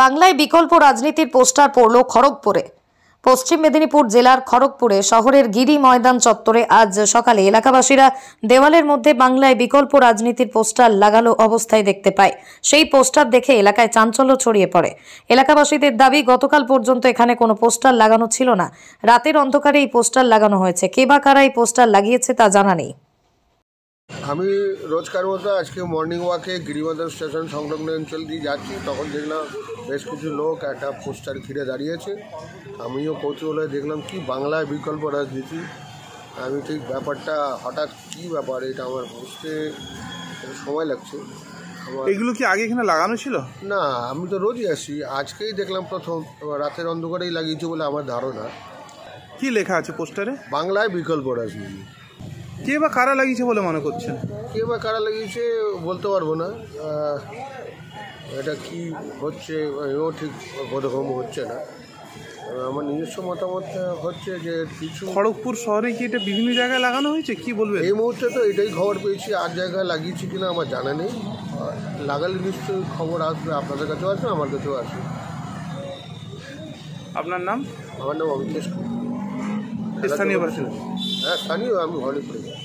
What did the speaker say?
বাংলায় বিকল্প রাজনীতির পোস্টার পড়ল খড়গপুরে। পশ্চিম মেদিনীপুর জেলার খড়গপুরে শহরের গিরি ময়দান চত্বরে আজ সকালে এলাকাবাসীরা দেওয়ালের মধ্যে বাংলায় বিকল্প রাজনীতির পোস্টার লাগানো অবস্থায় দেখতে পায়। সেই পোস্টার দেখে এলাকায় চাঞ্চল্য ছড়িয়ে পড়ে। এলাকাবাসীদের দাবি, গতকাল পর্যন্ত এখানে কোনো পোস্টার লাগানো ছিল না। রাতের অন্ধকারে এই পোস্টার লাগানো হয়েছে। কে বা কারা এই পোস্টার লাগিয়েছে তা জানা নেই। আমি রোজকার মতো আজকে মর্নিং ওয়াকে গিরিময়দান স্টেশন সংলগ্ন অঞ্চল দিয়ে যাচ্ছি, তখন দেখলাম বেশ কিছু লোক একটা পোস্টার ঘিরে দাঁড়িয়েছে। আমিও কৌতূহল হয়ে দেখলাম কি বাংলায় বিকল্প রাজনীতি। আমি ঠিক ব্যাপারটা হঠাৎ কী ব্যাপার এটা আমার বুঝতে সময় লাগছে। এগুলো কি আগে এখানে লাগানো ছিল? না, আমি তো রোজই আসি, আজকেই দেখলাম প্রথম। রাতের অন্ধকারেই লাগিয়েছে বলে আমার ধারণা। কি লেখা আছে পোস্টারে? বাংলায় বিকল্প রাজনীতি। কে বা কারা লাগিয়েছে বলে মনে করছেন? কে বা কারা লাগিয়েছে বলতে পারবো না। এটা কি হচ্ছে এও ঠিক বোধগম্য হচ্ছে না। আমার নিজস্ব মতামত হচ্ছে যে কিছু খড়গপুর শহরে কি এটা বিভিন্ন জায়গায় লাগানো হয়েছে, কি বলবেন? এই মুহূর্তে তো এটাই খবর পেয়েছি, আর জায়গায় লাগিয়েছি কিনা আমার জানা নেই। লাগালে নিশ্চয়ই খবর আসবে, আপনাদের কাছেও আসবে, আমার কাছেও আসবে। আপনার নাম? আমার নাম অমিতেশ। স্থানীয় বাসিন্দা? হ্যাঁ, স্থানীয়, আমি ঘরে পড়ে যাই।